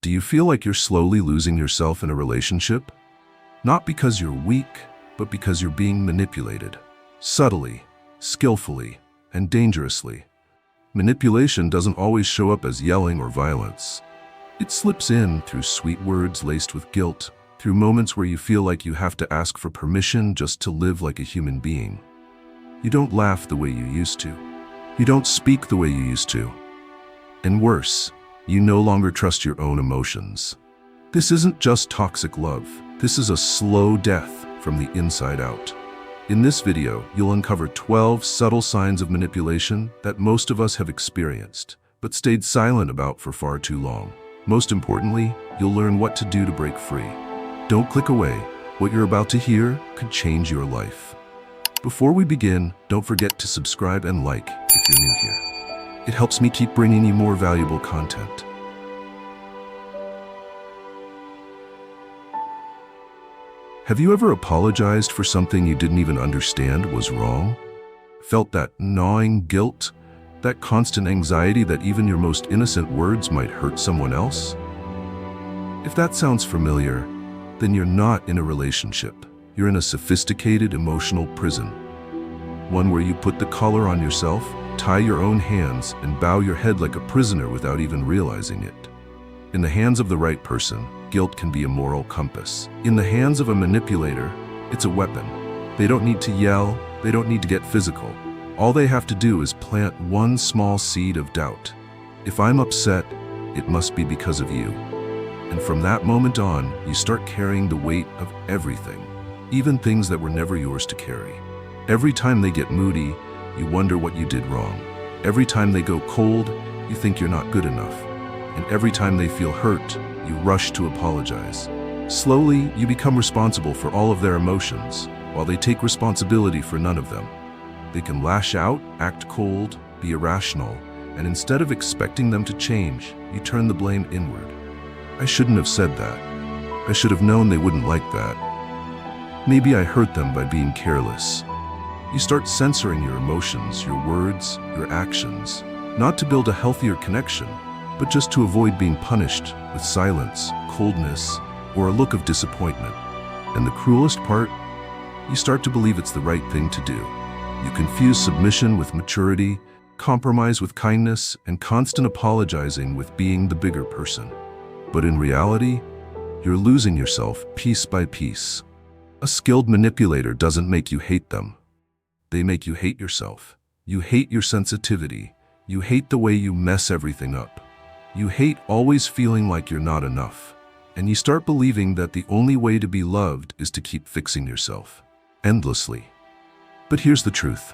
Do you feel like you're slowly losing yourself in a relationship? Not because you're weak, but because you're being manipulated. Subtly, skillfully, and dangerously. Manipulation doesn't always show up as yelling or violence. It slips in through sweet words laced with guilt, through moments where you feel like you have to ask for permission just to live like a human being. You don't laugh the way you used to. You don't speak the way you used to. And worse, you no longer trust your own emotions. This isn't just toxic love. This is a slow death from the inside out. In this video, you'll uncover 12 subtle signs of manipulation that most of us have experienced, but stayed silent about for far too long. Most importantly, you'll learn what to do to break free. Don't click away. What you're about to hear could change your life. Before we begin, don't forget to subscribe and like if you're new here. It helps me keep bringing you more valuable content. Have you ever apologized for something you didn't even understand was wrong? Felt that gnawing guilt? That constant anxiety that even your most innocent words might hurt someone else? If that sounds familiar, then you're not in a relationship. You're in a sophisticated emotional prison. One where you put the collar on yourself, tie your own hands, and bow your head like a prisoner without even realizing it. In the hands of the right person, guilt can be a moral compass. In the hands of a manipulator, it's a weapon. They don't need to yell, they don't need to get physical. All they have to do is plant one small seed of doubt. If I'm upset, it must be because of you. And from that moment on, you start carrying the weight of everything, even things that were never yours to carry. Every time they get moody, you wonder what you did wrong. Every time they go cold, you think you're not good enough. And every time they feel hurt, you rush to apologize. Slowly, you become responsible for all of their emotions, while they take responsibility for none of them. They can lash out, act cold, be irrational, and instead of expecting them to change, you turn the blame inward. I shouldn't have said that. I should have known they wouldn't like that. Maybe I hurt them by being careless. You start censoring your emotions, your words, your actions, not to build a healthier connection, but just to avoid being punished with silence, coldness, or a look of disappointment. And the cruelest part, you start to believe it's the right thing to do. You confuse submission with maturity, compromise with kindness, and constant apologizing with being the bigger person. But in reality, you're losing yourself piece by piece. A skilled manipulator doesn't make you hate them. They make you hate yourself. You hate your sensitivity. You hate the way you mess everything up. You hate always feeling like you're not enough. And you start believing that the only way to be loved is to keep fixing yourself, endlessly. But here's the truth.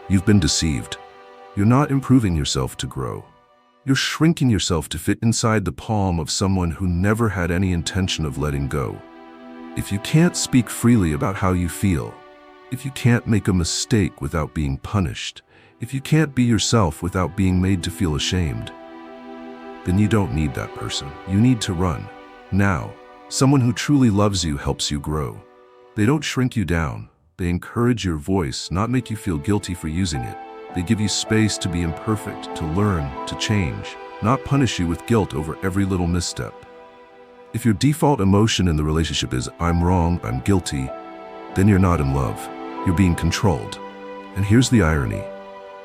You've been deceived. You're not improving yourself to grow. You're shrinking yourself to fit inside the palm of someone who never had any intention of letting go. If you can't speak freely about how you feel, if you can't make a mistake without being punished, if you can't be yourself without being made to feel ashamed, then you don't need that person. You need to run. Now, someone who truly loves you helps you grow. They don't shrink you down. They encourage your voice, not make you feel guilty for using it. They give you space to be imperfect, to learn, to change, not punish you with guilt over every little misstep. If your default emotion in the relationship is, I'm wrong, I'm guilty, then you're not in love. You're being controlled. And here's the irony.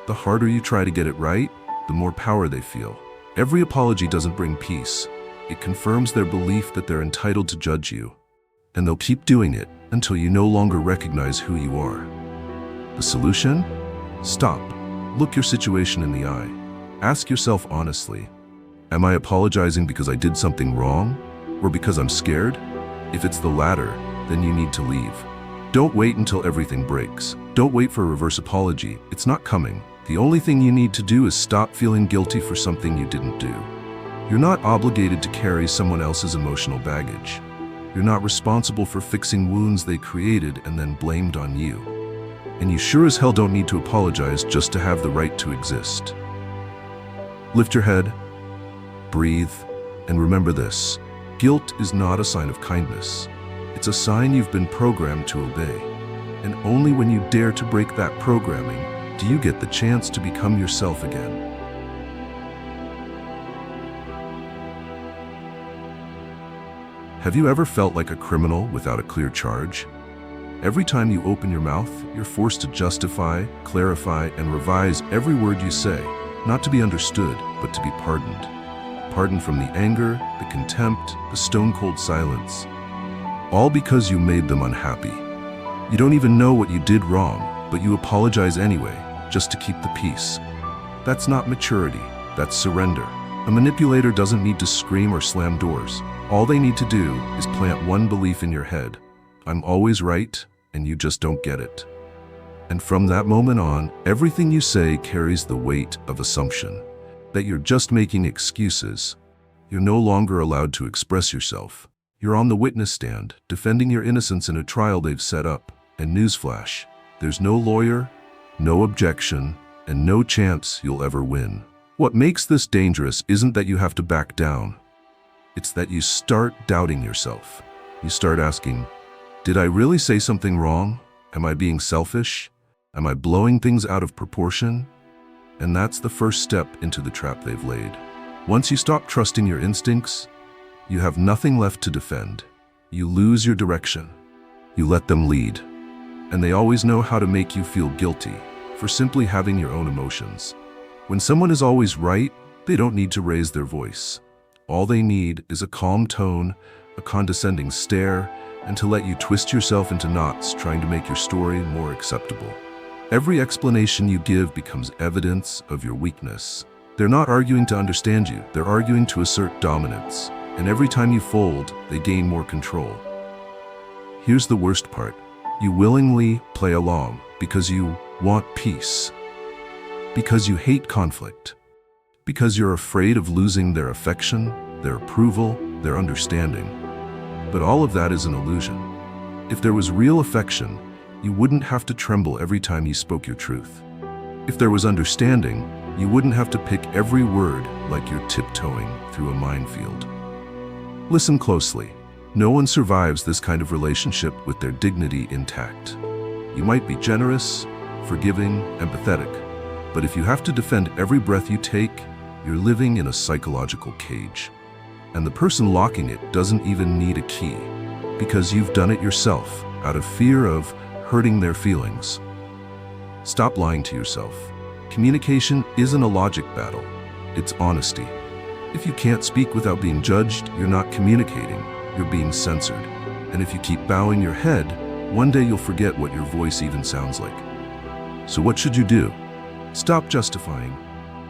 The harder you try to get it right, the more power they feel. Every apology doesn't bring peace. It confirms their belief that they're entitled to judge you. And they'll keep doing it until you no longer recognize who you are. The solution? Stop. Look your situation in the eye. Ask yourself honestly, am I apologizing because I did something wrong? Or because I'm scared? If it's the latter, then you need to leave. Don't wait until everything breaks. Don't wait for a reverse apology. It's not coming. The only thing you need to do is stop feeling guilty for something you didn't do. You're not obligated to carry someone else's emotional baggage. You're not responsible for fixing wounds they created and then blamed on you. And you sure as hell don't need to apologize just to have the right to exist. Lift your head, breathe, and remember this. Guilt is not a sign of kindness. It's a sign you've been programmed to obey. And only when you dare to break that programming do you get the chance to become yourself again. Have you ever felt like a criminal without a clear charge? Every time you open your mouth, you're forced to justify, clarify, and revise every word you say, not to be understood, but to be pardoned. Pardoned from the anger, the contempt, the stone-cold silence. All because you made them unhappy. You don't even know what you did wrong, but you apologize anyway, just to keep the peace. That's not maturity, that's surrender. A manipulator doesn't need to scream or slam doors. All they need to do is plant one belief in your head. I'm always right, and you just don't get it. And from that moment on, everything you say carries the weight of assumption. That you're just making excuses. You're no longer allowed to express yourself. You're on the witness stand, defending your innocence in a trial they've set up. And newsflash, there's no lawyer, no objection, and no chance you'll ever win. What makes this dangerous isn't that you have to back down. It's that you start doubting yourself. You start asking, did I really say something wrong? Am I being selfish? Am I blowing things out of proportion? And that's the first step into the trap they've laid. Once you stop trusting your instincts, you have nothing left to defend. You lose your direction. You let them lead. And they always know how to make you feel guilty for simply having your own emotions. When someone is always right, they don't need to raise their voice. All they need is a calm tone, a condescending stare, and to let you twist yourself into knots trying to make your story more acceptable. Every explanation you give becomes evidence of your weakness. They're not arguing to understand you, they're arguing to assert dominance. And every time you fold, they gain more control. Here's the worst part. You willingly play along because you want peace. Because you hate conflict. Because you're afraid of losing their affection, their approval, their understanding. But all of that is an illusion. If there was real affection, you wouldn't have to tremble every time you spoke your truth. If there was understanding, you wouldn't have to pick every word like you're tiptoeing through a minefield. Listen closely. No one survives this kind of relationship with their dignity intact. You might be generous, forgiving, empathetic, but if you have to defend every breath you take, you're living in a psychological cage. And the person locking it doesn't even need a key, because you've done it yourself out of fear of hurting their feelings. Stop lying to yourself. Communication isn't a logic battle, it's honesty. If you can't speak without being judged, you're not communicating, you're being censored. And if you keep bowing your head, one day you'll forget what your voice even sounds like. So what should you do? Stop justifying.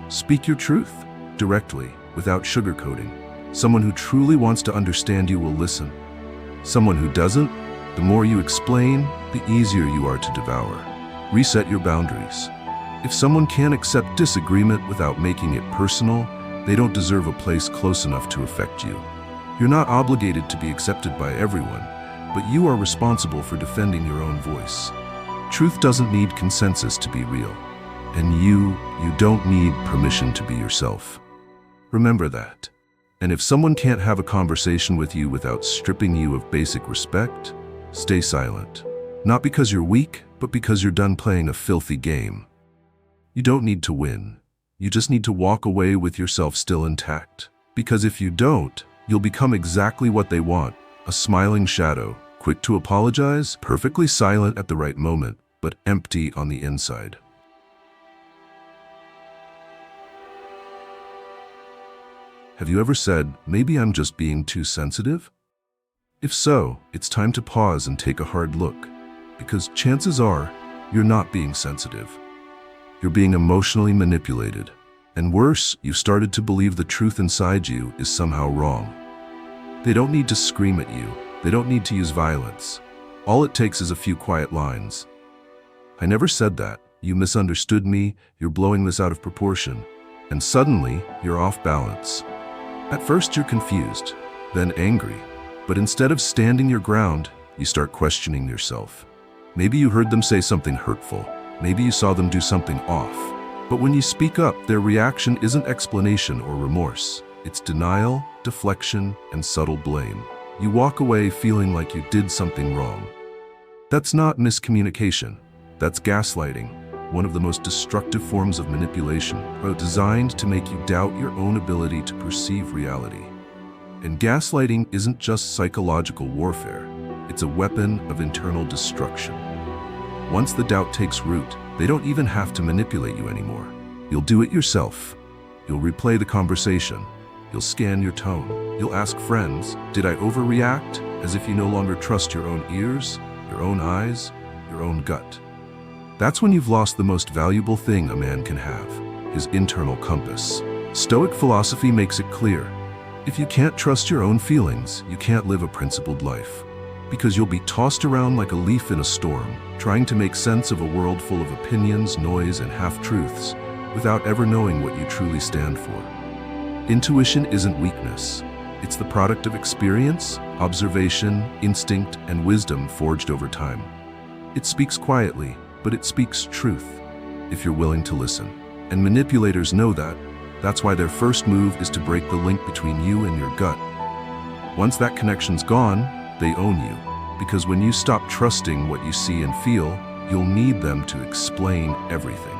Speak your truth, directly, without sugarcoating. Someone who truly wants to understand you will listen. Someone who doesn't, the more you explain, the easier you are to devour. Reset your boundaries. If someone can't accept disagreement without making it personal, they don't deserve a place close enough to affect you. You're not obligated to be accepted by everyone, but you are responsible for defending your own voice. Truth doesn't need consensus to be real, and you don't need permission to be yourself. Remember that. And if someone can't have a conversation with you without stripping you of basic respect, stay silent. Not because you're weak, but because you're done playing a filthy game. You don't need to win. You just need to walk away with yourself still intact. Because if you don't, you'll become exactly what they want, a smiling shadow, quick to apologize, perfectly silent at the right moment, but empty on the inside. Have you ever said, maybe I'm just being too sensitive? If so, it's time to pause and take a hard look, because chances are you're not being sensitive. You're being emotionally manipulated. And worse, you've started to believe the truth inside you is somehow wrong. They don't need to scream at you. They don't need to use violence. All it takes is a few quiet lines. I never said that. You misunderstood me. You're blowing this out of proportion. And suddenly, you're off balance. At first, you're confused, then angry. But instead of standing your ground, you start questioning yourself. Maybe you heard them say something hurtful. Maybe you saw them do something off. But when you speak up, their reaction isn't explanation or remorse. It's denial, deflection, and subtle blame. You walk away feeling like you did something wrong. That's not miscommunication. That's gaslighting, one of the most destructive forms of manipulation, designed to make you doubt your own ability to perceive reality. And gaslighting isn't just psychological warfare, it's a weapon of internal destruction. Once the doubt takes root, they don't even have to manipulate you anymore. You'll do it yourself. You'll replay the conversation. You'll scan your tone. You'll ask friends, did I overreact? As if you no longer trust your own ears, your own eyes, your own gut. That's when you've lost the most valuable thing a man can have, his internal compass. Stoic philosophy makes it clear. If you can't trust your own feelings, you can't live a principled life. Because you'll be tossed around like a leaf in a storm, trying to make sense of a world full of opinions, noise, and half-truths, without ever knowing what you truly stand for. Intuition isn't weakness. It's the product of experience, observation, instinct, and wisdom forged over time. It speaks quietly, but it speaks truth, if you're willing to listen. And manipulators know that. That's why their first move is to break the link between you and your gut. Once that connection's gone, they own you. Because when you stop trusting what you see and feel, you'll need them to explain everything.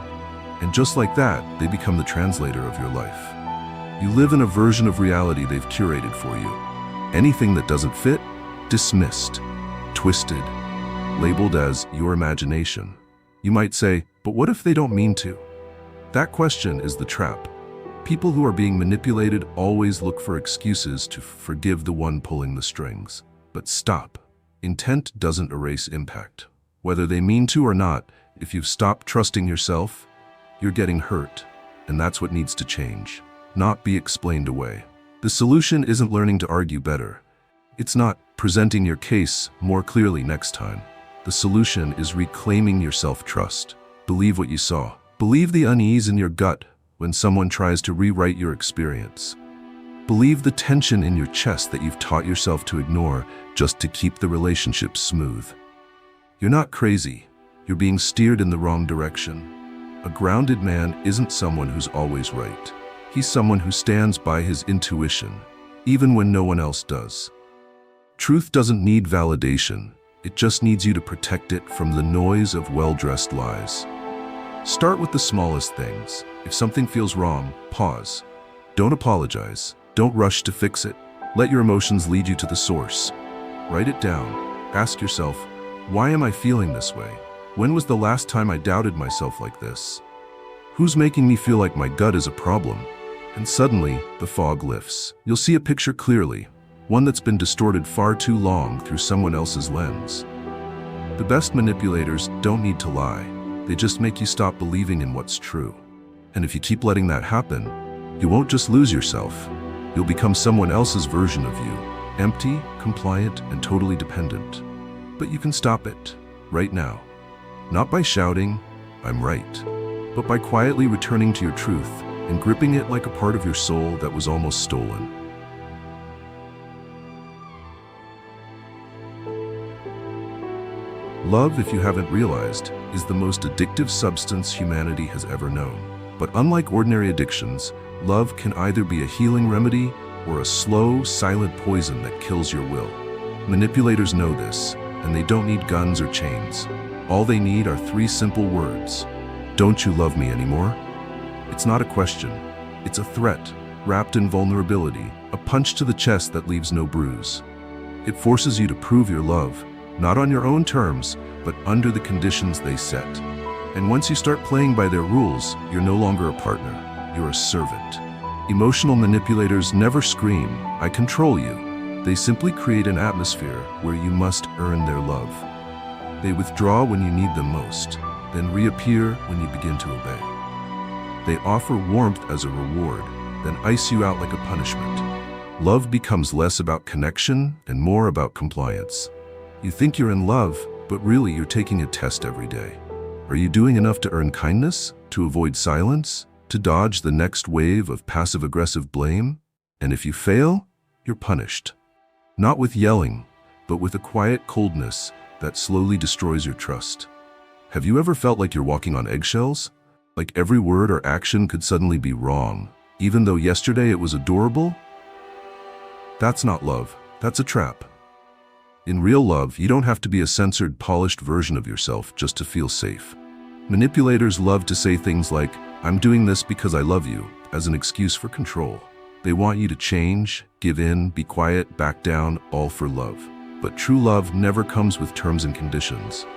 And just like that, they become the translator of your life. You live in a version of reality they've curated for you. Anything that doesn't fit, dismissed, twisted, labeled as your imagination. You might say, but what if they don't mean to? That question is the trap. People who are being manipulated always look for excuses to forgive the one pulling the strings. But stop. Intent doesn't erase impact. Whether they mean to or not, if you've stopped trusting yourself, you're getting hurt. And that's what needs to change. Not be explained away. The solution isn't learning to argue better. It's not presenting your case more clearly next time. The solution is reclaiming your self-trust. Believe what you saw. Believe the unease in your gut when someone tries to rewrite your experience. Believe the tension in your chest that you've taught yourself to ignore just to keep the relationship smooth. You're not crazy. You're being steered in the wrong direction. A grounded man isn't someone who's always right. He's someone who stands by his intuition, even when no one else does. Truth doesn't need validation. It just needs you to protect it from the noise of well-dressed lies. Start with the smallest things. If something feels wrong, pause. Don't apologize. Don't rush to fix it. Let your emotions lead you to the source. Write it down. Ask yourself, why am I feeling this way? When was the last time I doubted myself like this? Who's making me feel like my gut is a problem? And suddenly, the fog lifts. You'll see a picture clearly, one that's been distorted far too long through someone else's lens. The best manipulators don't need to lie. They just make you stop believing in what's true. And if you keep letting that happen, you won't just lose yourself. You'll become someone else's version of you, empty, compliant, and totally dependent. But you can stop it, right now. Not by shouting, "I'm right," but by quietly returning to your truth and gripping it like a part of your soul that was almost stolen. Love, if you haven't realized, is the most addictive substance humanity has ever known. But unlike ordinary addictions, love can either be a healing remedy or a slow, silent poison that kills your will. Manipulators know this, and they don't need guns or chains. All they need are 3 simple words. Don't you love me anymore? It's not a question. It's a threat, wrapped in vulnerability, a punch to the chest that leaves no bruise. It forces you to prove your love, not on your own terms, but under the conditions they set. And once you start playing by their rules, you're no longer a partner, you're a servant. Emotional manipulators never scream, "I control you." They simply create an atmosphere where you must earn their love. They withdraw when you need them most, then reappear when you begin to obey. They offer warmth as a reward, then ice you out like a punishment. Love becomes less about connection and more about compliance. You think you're in love, but really you're taking a test every day. Are you doing enough to earn kindness, to avoid silence, to dodge the next wave of passive-aggressive blame? And if you fail, you're punished. Not with yelling, but with a quiet coldness that slowly destroys your trust. Have you ever felt like you're walking on eggshells? Like every word or action could suddenly be wrong, even though yesterday it was adorable? That's not love, that's a trap. In real love, you don't have to be a censored, polished version of yourself just to feel safe. Manipulators love to say things like, "I'm doing this because I love you," as an excuse for control. They want you to change, give in, be quiet, back down, all for love. But true love never comes with terms and conditions.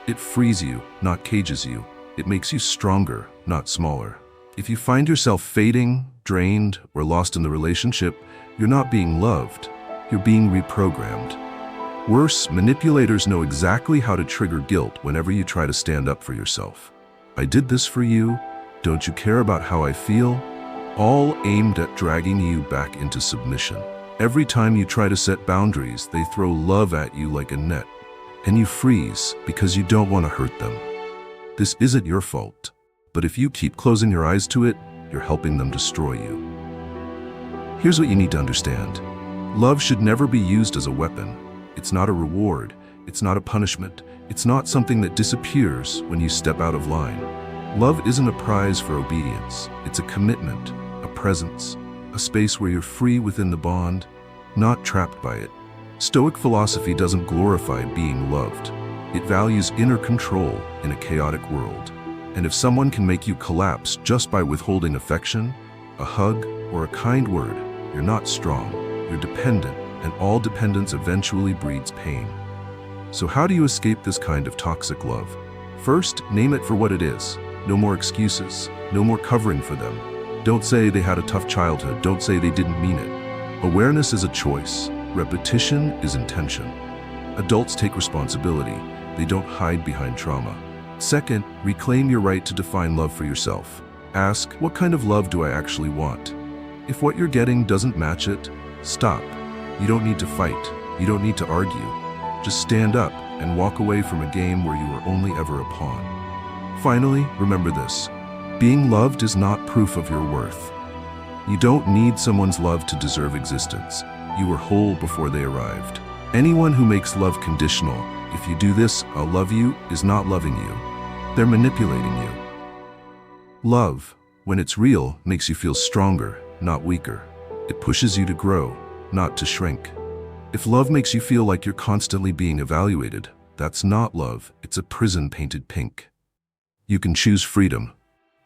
It frees you, not cages you. It makes you stronger, not smaller. If you find yourself fading, drained, or lost in the relationship, you're not being loved. You're being reprogrammed. Worse, manipulators know exactly how to trigger guilt whenever you try to stand up for yourself. I did this for you. Don't you care about how I feel? All aimed at dragging you back into submission. Every time you try to set boundaries, they throw love at you like a net, and you freeze because you don't want to hurt them. This isn't your fault, but if you keep closing your eyes to it, you're helping them destroy you. Here's what you need to understand. Love should never be used as a weapon. It's not a reward. It's not a punishment. It's not something that disappears when you step out of line. Love isn't a prize for obedience. It's a commitment, a presence, a space where you're free within the bond, not trapped by it. Stoic philosophy doesn't glorify being loved. It values inner control in a chaotic world. And if someone can make you collapse just by withholding affection, a hug, or a kind word, you're not strong. You're dependent, and all dependence eventually breeds pain. So how do you escape this kind of toxic love? First, name it for what it is. No more excuses. No more covering for them. Don't say they had a tough childhood. Don't say they didn't mean it. Awareness is a choice. Repetition is intention. Adults take responsibility. They don't hide behind trauma. Second, reclaim your right to define love for yourself. Ask, what kind of love do I actually want? If what you're getting doesn't match it, stop. You don't need to fight. You don't need to argue. Just stand up and walk away from a game where you were only ever a pawn. Finally, remember this. Being loved is not proof of your worth. You don't need someone's love to deserve existence. You were whole before they arrived. Anyone who makes love conditional, if you do this, I'll love you, is not loving you. They're manipulating you. Love, when it's real, makes you feel stronger, not weaker. It pushes you to grow, not to shrink. If love makes you feel like you're constantly being evaluated, that's not love, it's a prison painted pink. You can choose freedom.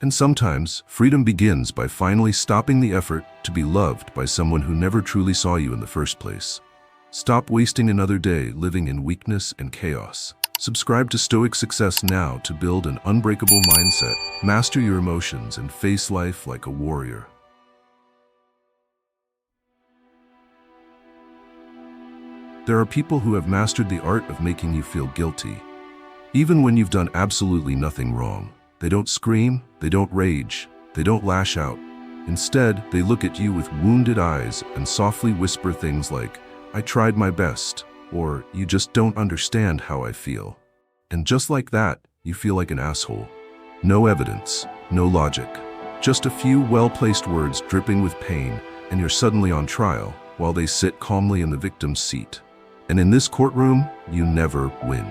And sometimes, freedom begins by finally stopping the effort to be loved by someone who never truly saw you in the first place. Stop wasting another day living in weakness and chaos. Subscribe to Stoic Success now to build an unbreakable mindset, master your emotions, and face life like a warrior. There are people who have mastered the art of making you feel guilty. Even when you've done absolutely nothing wrong. They don't scream, they don't rage, they don't lash out. Instead, they look at you with wounded eyes and softly whisper things like, I tried my best, or you just don't understand how I feel. And just like that, you feel like an asshole. No evidence, no logic. Just a few well-placed words dripping with pain, and you're suddenly on trial, while they sit calmly in the victim's seat. And in this courtroom, you never win.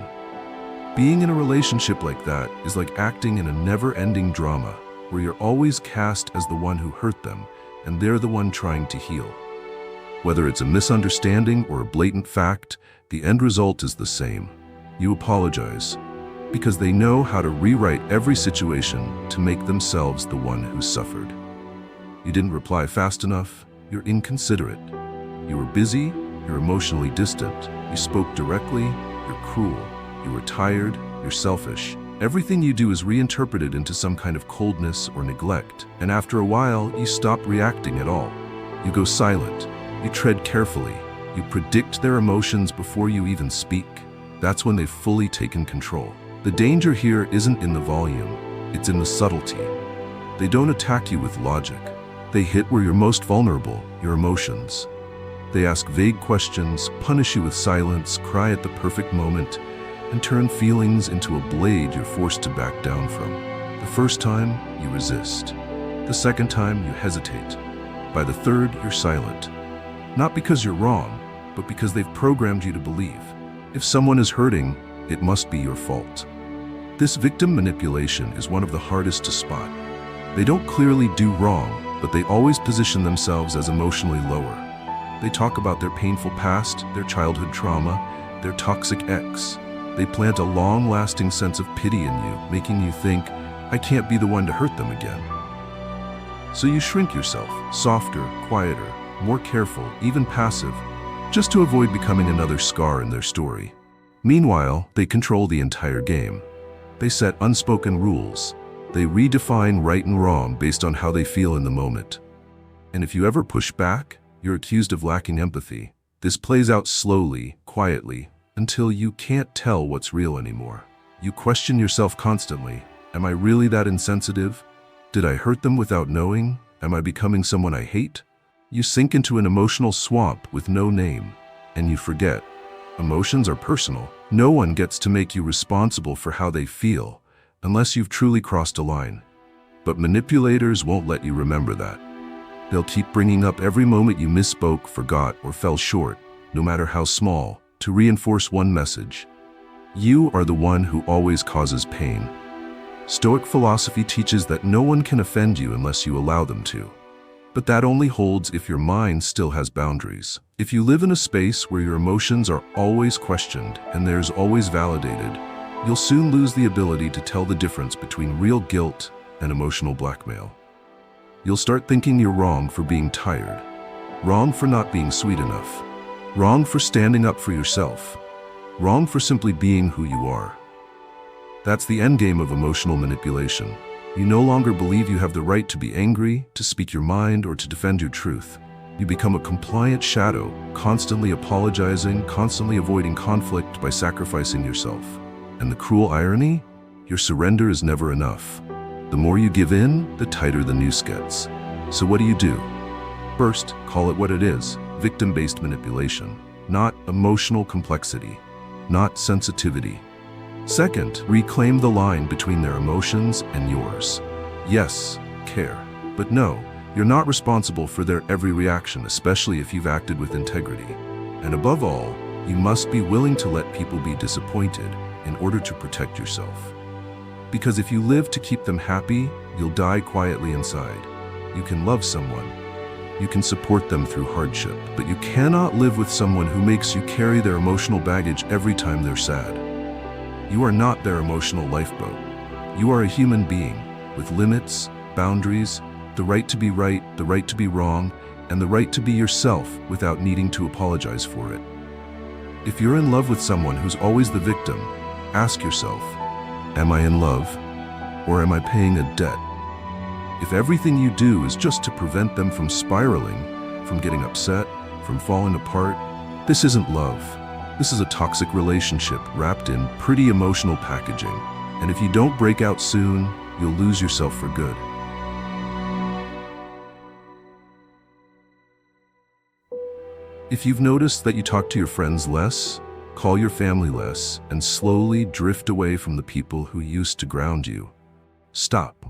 Being in a relationship like that is like acting in a never-ending drama, where you're always cast as the one who hurt them, and they're the one trying to heal. Whether it's a misunderstanding or a blatant fact, the end result is the same. You apologize, because they know how to rewrite every situation to make themselves the one who suffered. You didn't reply fast enough, you're inconsiderate. You were busy, you're emotionally distant. You spoke directly, you're cruel. You were tired, you're selfish. Everything you do is reinterpreted into some kind of coldness or neglect, and after a while, you stop reacting at all. You go silent, you tread carefully, you predict their emotions before you even speak. That's when they've fully taken control. The danger here isn't in the volume, it's in the subtlety. They don't attack you with logic. They hit where you're most vulnerable, your emotions. They ask vague questions, punish you with silence, cry at the perfect moment, and turn feelings into a blade you're forced to back down from. The first time, you resist. The second time, you hesitate. By the third, you're silent. Not because you're wrong, but because they've programmed you to believe. If someone is hurting, it must be your fault. This victim manipulation is one of the hardest to spot. They don't clearly do wrong, but they always position themselves as emotionally lower. They talk about their painful past, their childhood trauma, their toxic ex. They plant a long-lasting sense of pity in you, making you think, I can't be the one to hurt them again. So you shrink yourself, softer, quieter, more careful, even passive, just to avoid becoming another scar in their story. Meanwhile, they control the entire game. They set unspoken rules. They redefine right and wrong based on how they feel in the moment. And if you ever push back, you're accused of lacking empathy. This plays out slowly, quietly, until you can't tell what's real anymore. You question yourself constantly. Am I really that insensitive? Did I hurt them without knowing? Am I becoming someone I hate? You sink into an emotional swamp with no name, and you forget. Emotions are personal. No one gets to make you responsible for how they feel, unless you've truly crossed a line. But manipulators won't let you remember that. They'll keep bringing up every moment you misspoke, forgot, or fell short, no matter how small, to reinforce one message. You are the one who always causes pain. Stoic philosophy teaches that no one can offend you unless you allow them to. But that only holds if your mind still has boundaries. If you live in a space where your emotions are always questioned and theirs always validated, you'll soon lose the ability to tell the difference between real guilt and emotional blackmail. You'll start thinking you're wrong for being tired, wrong for not being sweet enough, wrong for standing up for yourself, wrong for simply being who you are. That's the endgame of emotional manipulation. You no longer believe you have the right to be angry, to speak your mind, or to defend your truth. You become a compliant shadow, constantly apologizing, constantly avoiding conflict by sacrificing yourself. And the cruel irony? Your surrender is never enough. The more you give in, the tighter the noose gets. So what do? First, call it what it is: victim-based manipulation, not emotional complexity, not sensitivity. Second, reclaim the line between their emotions and yours. Yes, care, but no, you're not responsible for their every reaction, especially if you've acted with integrity. And above all, you must be willing to let people be disappointed in order to protect yourself. Because if you live to keep them happy, you'll die quietly inside. You can love someone, you can support them through hardship, but you cannot live with someone who makes you carry their emotional baggage every time they're sad. You are not their emotional lifeboat. You are a human being with limits, boundaries, the right to be right, the right to be wrong, and the right to be yourself without needing to apologize for it. If you're in love with someone who's always the victim, ask yourself, am I in love, or am I paying a debt? If everything you do is just to prevent them from spiraling, from getting upset, from falling apart, this isn't love. This is a toxic relationship wrapped in pretty emotional packaging. And if you don't break out soon, you'll lose yourself for good. If you've noticed that you talk to your friends less, call your family less, and slowly drift away from the people who used to ground you, stop.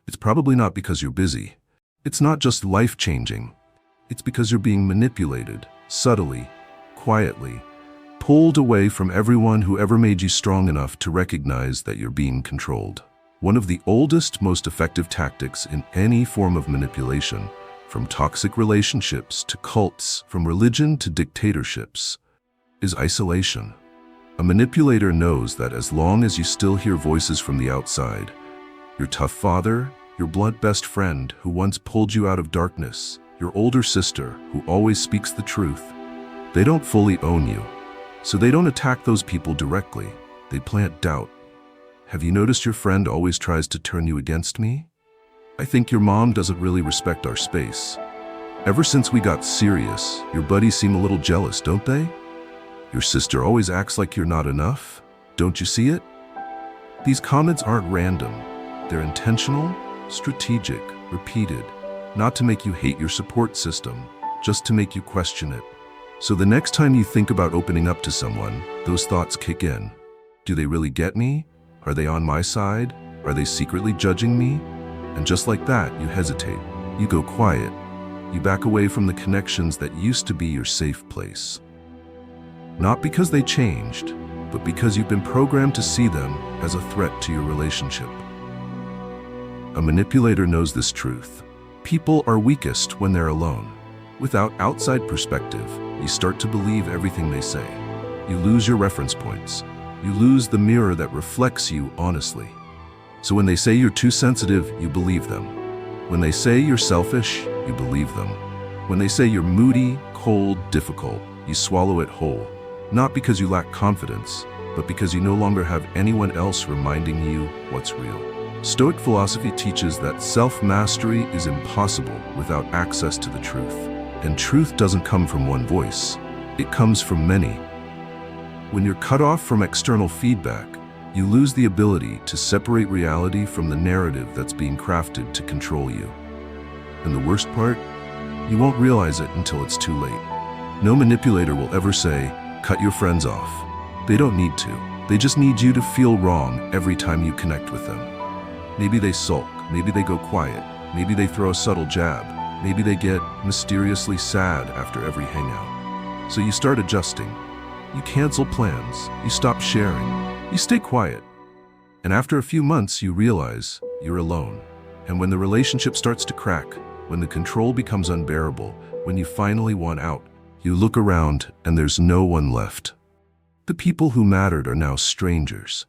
It's probably not because you're busy. It's not just life-changing. It's because you're being manipulated, subtly, quietly, pulled away from everyone who ever made you strong enough to recognize that you're being controlled. One of the oldest, most effective tactics in any form of manipulation, from toxic relationships to cults, from religion to dictatorships, is isolation. A manipulator knows that as long as you still hear voices from the outside, your tough father, your blunt best friend who once pulled you out of darkness, your older sister who always speaks the truth, they don't fully own you. So they don't attack those people directly. They plant doubt. Have you noticed your friend always tries to turn you against me? I think your mom doesn't really respect our space. Ever since we got serious, your buddies seem a little jealous, don't they? Your sister always acts like you're not enough. Don't you see it? These comments aren't random. They're intentional, strategic, repeated, not to make you hate your support system, just to make you question it. So the next time you think about opening up to someone, those thoughts kick in. Do they really get me? Are they on my side? Are they secretly judging me? And just like that, you hesitate. You go quiet. You back away from the connections that used to be your safe place. Not because they changed, but because you've been programmed to see them as a threat to your relationship. A manipulator knows this truth. People are weakest when they're alone. Without outside perspective, you start to believe everything they say. You lose your reference points. You lose the mirror that reflects you honestly. So when they say you're too sensitive, you believe them. When they say you're selfish, you believe them. When they say you're moody, cold, difficult, you swallow it whole. Not because you lack confidence, but because you no longer have anyone else reminding you what's real. Stoic philosophy teaches that self-mastery is impossible without access to the truth. And truth doesn't come from one voice. It comes from many. When you're cut off from external feedback, you lose the ability to separate reality from the narrative that's being crafted to control you. And the worst part? You won't realize it until it's too late. No manipulator will ever say, "Cut your friends off." They don't need to. They just need you to feel wrong every time you connect with them. Maybe they sulk, maybe they go quiet, maybe they throw a subtle jab, maybe they get mysteriously sad after every hangout. So you start adjusting. You cancel plans, you stop sharing, you stay quiet. And after a few months, you realize you're alone. And when the relationship starts to crack, when the control becomes unbearable, when you finally want out, you look around and there's no one left. The people who mattered are now strangers.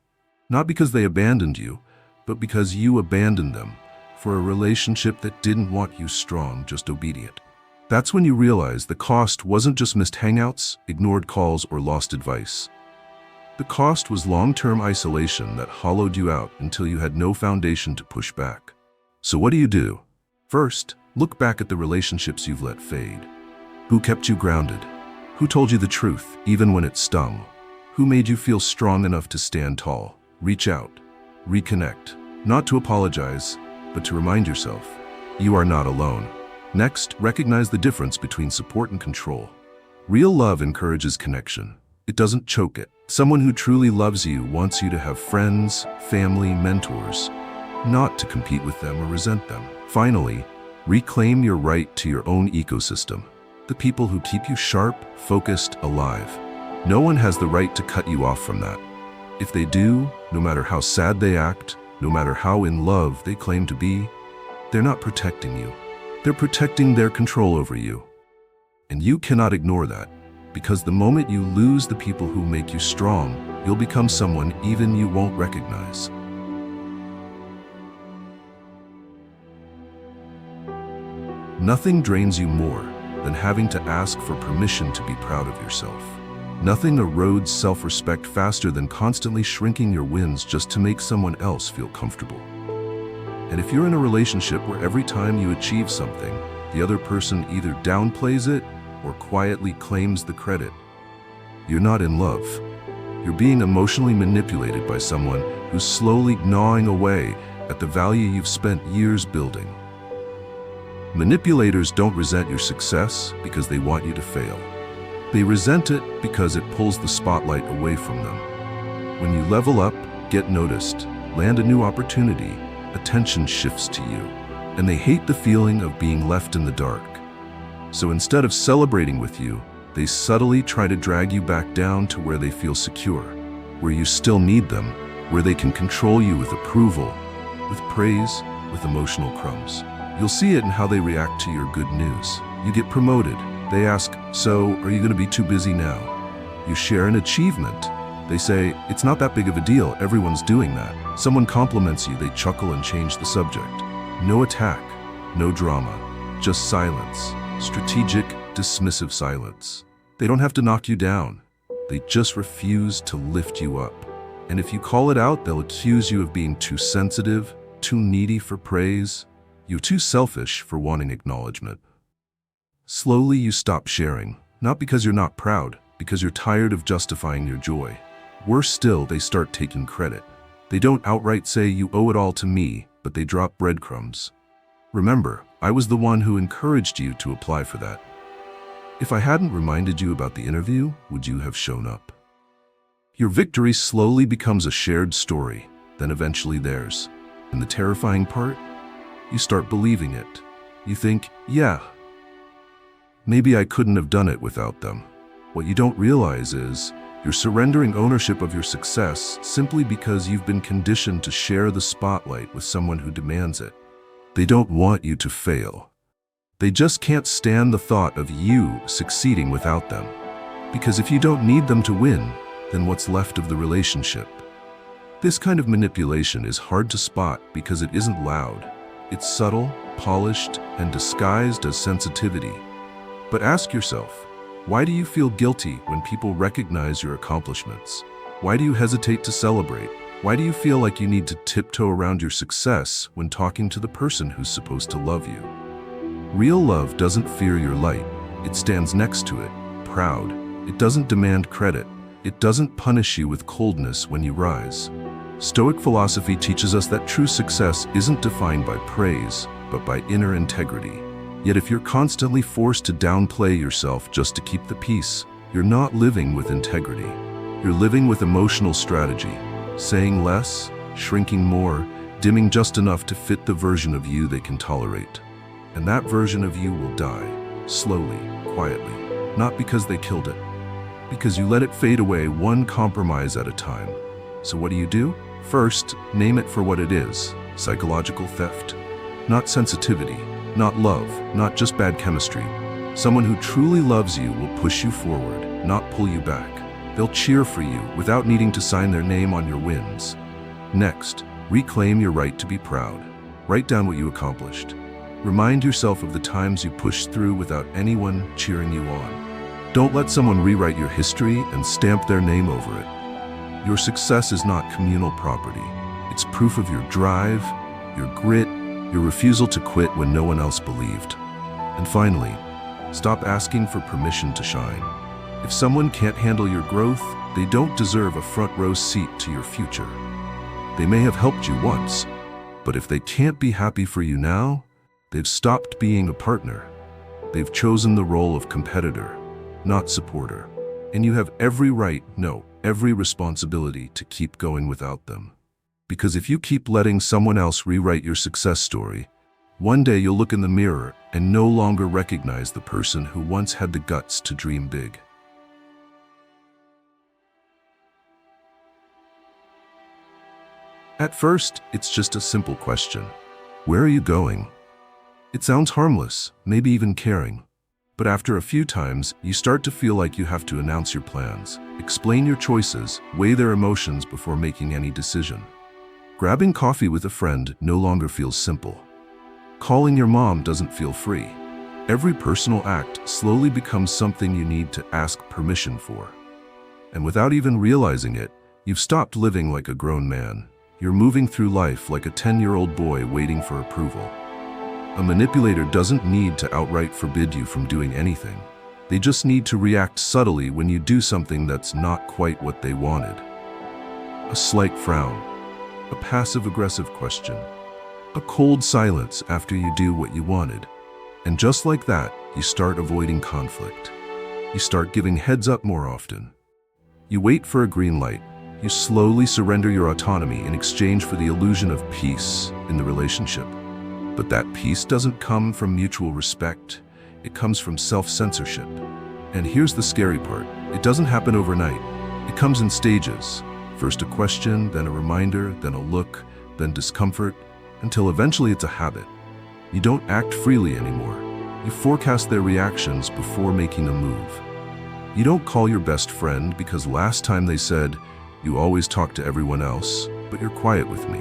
Not because they abandoned you, but because you abandoned them for a relationship that didn't want you strong, just obedient. That's when you realize the cost wasn't just missed hangouts, ignored calls, or lost advice. The cost was long-term isolation that hollowed you out until you had no foundation to push back. So what do? First, look back at the relationships you've let fade. Who kept you grounded? Who told you the truth, even when it stung? Who made you feel strong enough to stand tall? Reach out, reconnect, not to apologize, but to remind yourself, you are not alone. Next, recognize the difference between support and control. Real love encourages connection. It doesn't choke it. Someone who truly loves you wants you to have friends, family, mentors, not to compete with them or resent them. Finally, reclaim your right to your own ecosystem. The people who keep you sharp, focused, alive. No one has the right to cut you off from that. If they do, no matter how sad they act, no matter how in love they claim to be, they're not protecting you. They're protecting their control over you. And you cannot ignore that, because the moment you lose the people who make you strong, you'll become someone even you won't recognize. Nothing drains you more than having to ask for permission to be proud of yourself. Nothing erodes self-respect faster than constantly shrinking your wins just to make someone else feel comfortable. And if you're in a relationship where every time you achieve something, the other person either downplays it or quietly claims the credit, you're not in love. You're being emotionally manipulated by someone who's slowly gnawing away at the value you've spent years building. Manipulators don't resent your success because they want you to fail. They resent it because it pulls the spotlight away from them. When you level up, get noticed, land a new opportunity, attention shifts to you, and they hate the feeling of being left in the dark. So instead of celebrating with you, they subtly try to drag you back down to where they feel secure, where you still need them, where they can control you with approval, with praise, with emotional crumbs. You'll see it in how they react to your good news. You get promoted. They ask, "So, are you going to be too busy now?" You share an achievement. They say, "It's not that big of a deal, everyone's doing that." Someone compliments you, they chuckle and change the subject. No attack, no drama, just silence. Strategic, dismissive silence. They don't have to knock you down. They just refuse to lift you up. And if you call it out, they'll accuse you of being too sensitive, too needy for praise. You're too selfish for wanting acknowledgement. Slowly you stop sharing, not because you're not proud, because you're tired of justifying your joy. Worse still, they start taking credit. They don't outright say you owe it all to me, but they drop breadcrumbs. Remember, I was the one who encouraged you to apply for that. If I hadn't reminded you about the interview, would you have shown up? Your victory slowly becomes a shared story, then eventually theirs. And the terrifying part? You start believing it. You think, yeah, maybe I couldn't have done it without them. What you don't realize is you're surrendering ownership of your success simply because you've been conditioned to share the spotlight with someone who demands it. They don't want you to fail. They just can't stand the thought of you succeeding without them. Because if you don't need them to win, then what's left of the relationship? This kind of manipulation is hard to spot because it isn't loud. It's subtle, polished, and disguised as sensitivity. But ask yourself, why do you feel guilty when people recognize your accomplishments? Why do you hesitate to celebrate? Why do you feel like you need to tiptoe around your success when talking to the person who's supposed to love you? Real love doesn't fear your light. It stands next to it, proud. It doesn't demand credit. It doesn't punish you with coldness when you rise. Stoic philosophy teaches us that true success isn't defined by praise, but by inner integrity. Yet if you're constantly forced to downplay yourself just to keep the peace, you're not living with integrity. You're living with emotional strategy, saying less, shrinking more, dimming just enough to fit the version of you they can tolerate. And that version of you will die, slowly, quietly, not because they killed it, because you let it fade away one compromise at a time. So what do? First, name it for what it is: psychological theft. Not sensitivity, not love, not just bad chemistry. Someone who truly loves you will push you forward, not pull you back. They'll cheer for you without needing to sign their name on your wins. Next, reclaim your right to be proud. Write down what you accomplished. Remind yourself of the times you pushed through without anyone cheering you on. Don't let someone rewrite your history and stamp their name over it. Your success is not communal property. It's proof of your drive, your grit, your refusal to quit when no one else believed. And finally, stop asking for permission to shine. If someone can't handle your growth, they don't deserve a front row seat to your future. They may have helped you once, but if they can't be happy for you now, they've stopped being a partner. They've chosen the role of competitor, not supporter. And you have every right, no, every responsibility to keep going without them. Because if you keep letting someone else rewrite your success story, one day you'll look in the mirror and no longer recognize the person who once had the guts to dream big. At first, it's just a simple question. Where are you going? It sounds harmless, maybe even caring. But after a few times, you start to feel like you have to announce your plans, explain your choices, weigh their emotions before making any decision. Grabbing coffee with a friend no longer feels simple. Calling your mom doesn't feel free. Every personal act slowly becomes something you need to ask permission for. And without even realizing it, you've stopped living like a grown man. You're moving through life like a 10-year-old boy waiting for approval. A manipulator doesn't need to outright forbid you from doing anything. They just need to react subtly when you do something that's not quite what they wanted. A slight frown, a passive-aggressive question, a cold silence after you do what you wanted. And just like that, you start avoiding conflict. You start giving heads up more often. You wait for a green light. You slowly surrender your autonomy in exchange for the illusion of peace in the relationship. But that peace doesn't come from mutual respect. It comes from self-censorship. And here's the scary part. It doesn't happen overnight. It comes in stages. First a question, then a reminder, then a look, then discomfort, until eventually it's a habit. You don't act freely anymore. You forecast their reactions before making a move. You don't call your best friend because last time they said, "You always talk to everyone else, but you're quiet with me."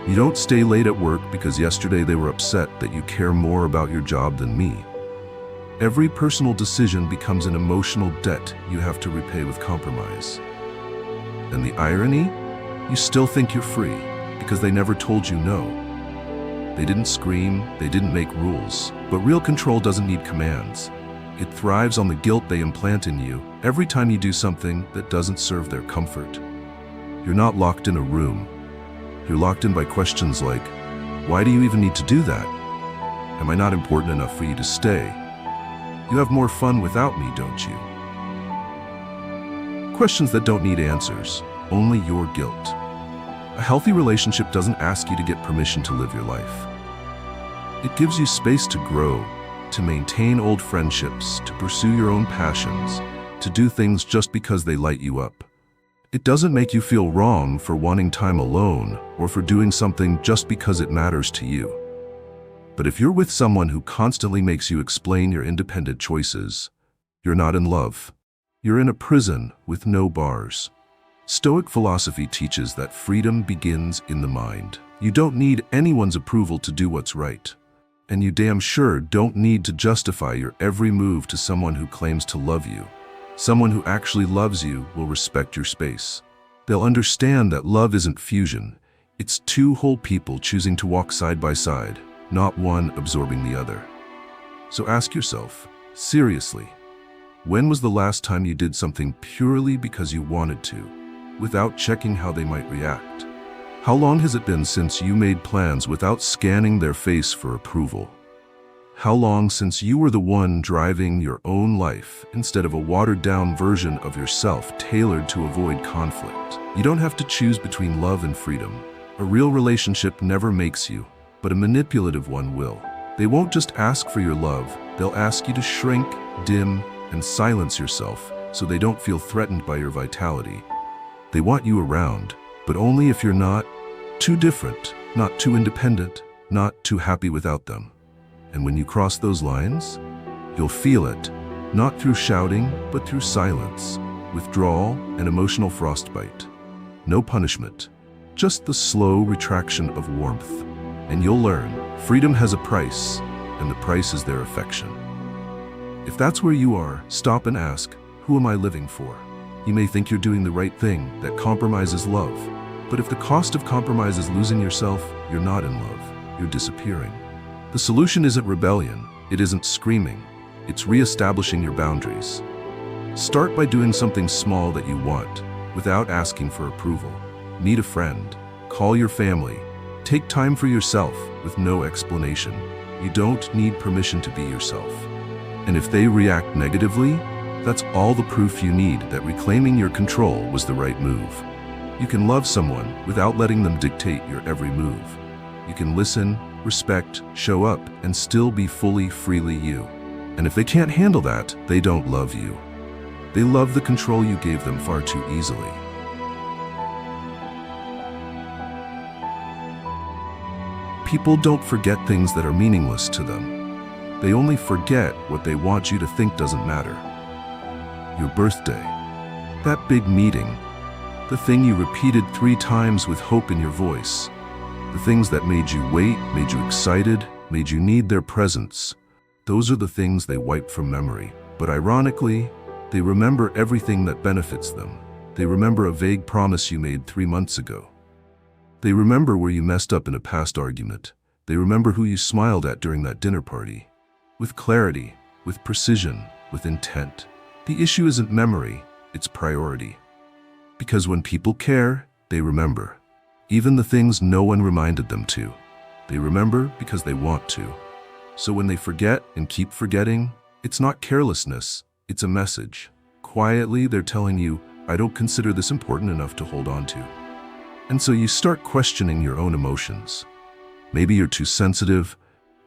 You don't stay late at work because yesterday they were upset that you care more about your job than me. Every personal decision becomes an emotional debt you have to repay with compromise. And the irony? You still think you're free because they never told you no. They didn't scream, they didn't make rules. But real control doesn't need commands. It thrives on the guilt they implant in you every time you do something that doesn't serve their comfort. You're not locked in a room. You're locked in by questions like, why do you even need to do that? Am I not important enough for you to stay? You have more fun without me, don't you? Questions that don't need answers, only your guilt. A healthy relationship doesn't ask you to get permission to live your life. It gives you space to grow, to maintain old friendships, to pursue your own passions, to do things just because they light you up. It doesn't make you feel wrong for wanting time alone or for doing something just because it matters to you. But if you're with someone who constantly makes you explain your independent choices, you're not in love. You're in a prison with no bars. Stoic philosophy teaches that freedom begins in the mind. You don't need anyone's approval to do what's right. And you damn sure don't need to justify your every move to someone who claims to love you. Someone who actually loves you will respect your space. They'll understand that love isn't fusion. It's two whole people choosing to walk side by side, not one absorbing the other. So ask yourself, seriously, when was the last time you did something purely because you wanted to, without checking how they might react? How long has it been since you made plans without scanning their face for approval? How long since you were the one driving your own life instead of a watered-down version of yourself tailored to avoid conflict? You don't have to choose between love and freedom. A real relationship never makes you, but a manipulative one will. They won't just ask for your love, they'll ask you to shrink, dim, and silence yourself so they don't feel threatened by your vitality. They want you around, but only if you're not too different, not too independent, not too happy without them. And when you cross those lines, you'll feel it, not through shouting, but through silence, withdrawal, and emotional frostbite. No punishment, just the slow retraction of warmth. And you'll learn, freedom has a price, and the price is their affection. If that's where you are, stop and ask, who am I living for? You may think you're doing the right thing, that compromises love. But if the cost of compromise is losing yourself, you're not in love, you're disappearing. The solution isn't rebellion, it isn't screaming, it's re-establishing your boundaries. Start by doing something small that you want, without asking for approval. Meet a friend, call your family, take time for yourself with no explanation. You don't need permission to be yourself. And if they react negatively, that's all the proof you need that reclaiming your control was the right move. You can love someone without letting them dictate your every move. You can listen, respect, show up, and still be freely you. And if they can't handle that, they don't love you. They love the control you gave them far too easily. People don't forget things that are meaningless to them. They only forget what they want you to think doesn't matter. Your birthday, that big meeting, the thing you repeated 3 times with hope in your voice, the things that made you wait, made you excited, made you need their presence. Those are the things they wipe from memory. But ironically, they remember everything that benefits them. They remember a vague promise you made 3 months ago. They remember where you messed up in a past argument. They remember who you smiled at during that dinner party. With clarity, with precision, with intent. The issue isn't memory, it's priority. Because when people care, they remember. Even the things no one reminded them to. They remember because they want to. So when they forget and keep forgetting, it's not carelessness, it's a message. Quietly, they're telling you, I don't consider this important enough to hold on to. And so you start questioning your own emotions. Maybe you're too sensitive,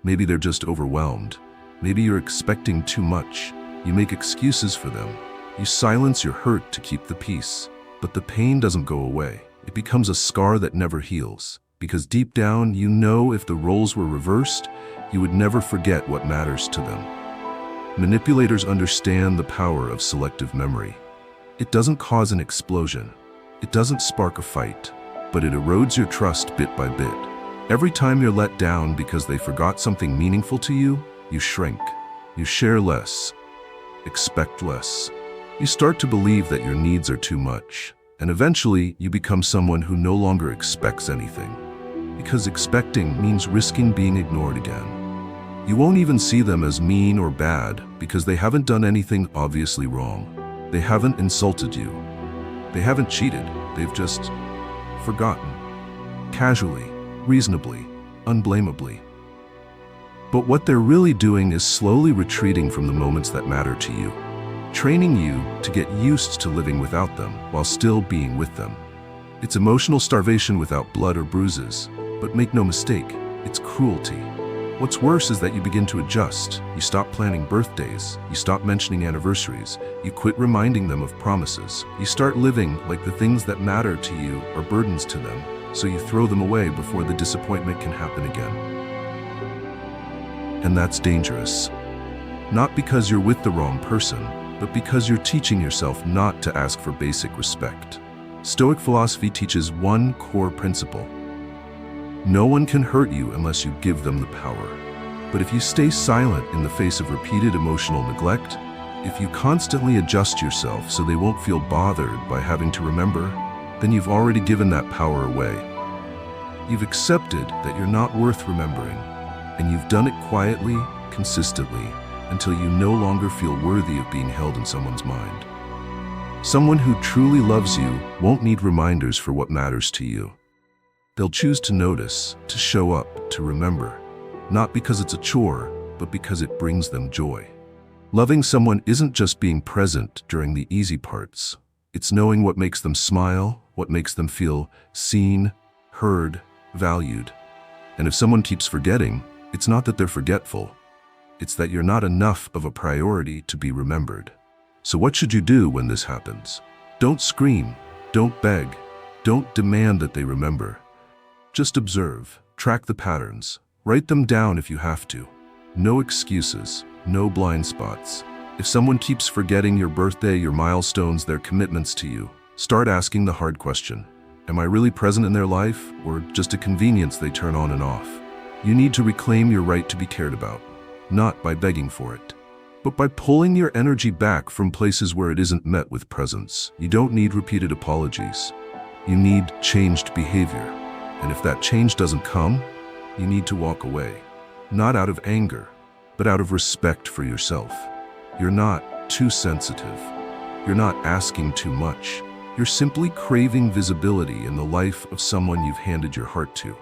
maybe they're just overwhelmed, maybe you're expecting too much. You make excuses for them. You silence your hurt to keep the peace. But the pain doesn't go away. It becomes a scar that never heals. Because deep down, you know if the roles were reversed, you would never forget what matters to them. Manipulators understand the power of selective memory. It doesn't cause an explosion. It doesn't spark a fight. But it erodes your trust bit by bit. Every time you're let down because they forgot something meaningful to you, you shrink. You share less. Expect less. You start to believe that your needs are too much, and eventually you become someone who no longer expects anything. Because expecting means risking being ignored again. You won't even see them as mean or bad because they haven't done anything obviously wrong. They haven't insulted you. They haven't cheated. They've just forgotten. Casually, reasonably, unblameably. But what they're really doing is slowly retreating from the moments that matter to you. Training you to get used to living without them while still being with them. It's emotional starvation without blood or bruises, but make no mistake, it's cruelty. What's worse is that you begin to adjust. You stop planning birthdays, you stop mentioning anniversaries, you quit reminding them of promises. You start living like the things that matter to you are burdens to them, so you throw them away before the disappointment can happen again. And that's dangerous. Not because you're with the wrong person, but because you're teaching yourself not to ask for basic respect. Stoic philosophy teaches one core principle. No one can hurt you unless you give them the power. But if you stay silent in the face of repeated emotional neglect, if you constantly adjust yourself so they won't feel bothered by having to remember, then you've already given that power away. You've accepted that you're not worth remembering, and you've done it quietly, consistently, until you no longer feel worthy of being held in someone's mind. Someone who truly loves you won't need reminders for what matters to you. They'll choose to notice, to show up, to remember, not because it's a chore, but because it brings them joy. Loving someone isn't just being present during the easy parts. It's knowing what makes them smile, what makes them feel seen, heard, valued. And if someone keeps forgetting, it's not that they're forgetful. It's that you're not enough of a priority to be remembered. So what should you do when this happens? Don't scream, don't beg, don't demand that they remember. Just observe, track the patterns, write them down if you have to. No excuses, no blind spots. If someone keeps forgetting your birthday, your milestones, their commitments to you, start asking the hard question. Am I really present in their life, or just a convenience they turn on and off? You need to reclaim your right to be cared about, not by begging for it, but by pulling your energy back from places where it isn't met with presence. You don't need repeated apologies. You need changed behavior. And if that change doesn't come, you need to walk away. Not out of anger, but out of respect for yourself. You're not too sensitive. You're not asking too much. You're simply craving visibility in the life of someone you've handed your heart to.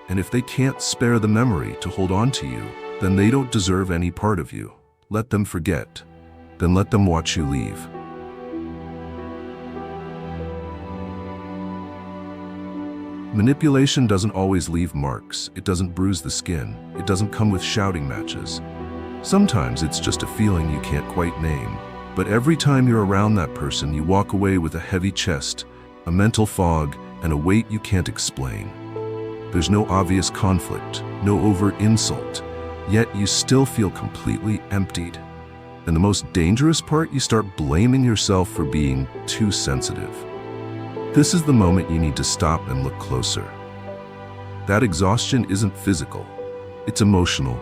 And if they can't spare the memory to hold on to you, then they don't deserve any part of you. Let them forget. Then let them watch you leave. Manipulation doesn't always leave marks. It doesn't bruise the skin. It doesn't come with shouting matches. Sometimes it's just a feeling you can't quite name. But every time you're around that person, you walk away with a heavy chest, a mental fog, and a weight you can't explain. There's no obvious conflict, no overt insult, yet you still feel completely emptied. And the most dangerous part, you start blaming yourself for being too sensitive. This is the moment you need to stop and look closer. That exhaustion isn't physical, it's emotional.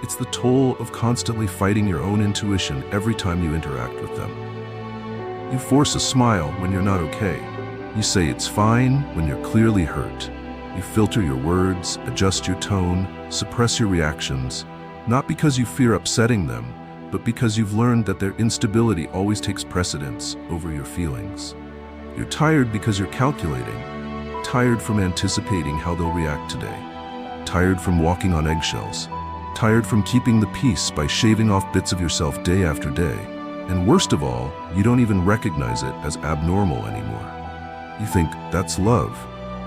It's the toll of constantly fighting your own intuition every time you interact with them. You force a smile when you're not okay. You say it's fine when you're clearly hurt. You filter your words, adjust your tone, suppress your reactions, not because you fear upsetting them, but because you've learned that their instability always takes precedence over your feelings. You're tired because you're calculating, tired from anticipating how they'll react today, tired from walking on eggshells, tired from keeping the peace by shaving off bits of yourself day after day. And worst of all, you don't even recognize it as abnormal anymore. You think that's love,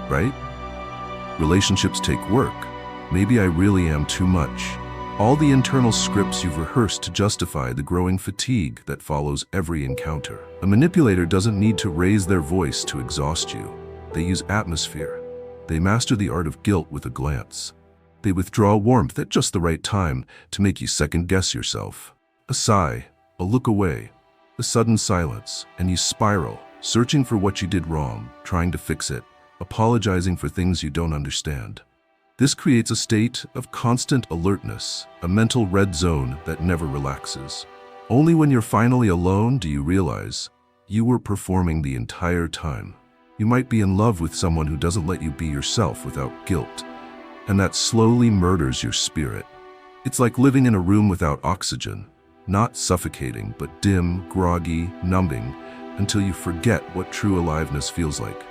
right? Relationships take work. Maybe I really am too much. All the internal scripts you've rehearsed to justify the growing fatigue that follows every encounter. A manipulator doesn't need to raise their voice to exhaust you. They use atmosphere. They master the art of guilt with a glance. They withdraw warmth at just the right time to make you second-guess yourself. A sigh, a look away, a sudden silence, and you spiral, searching for what you did wrong, trying to fix it, apologizing for things you don't understand. This creates a state of constant alertness, a mental red zone that never relaxes. Only when you're finally alone do you realize you were performing the entire time. You might be in love with someone who doesn't let you be yourself without guilt, and that slowly murders your spirit. It's like living in a room without oxygen, not suffocating, but dim, groggy, numbing, until you forget what true aliveness feels like.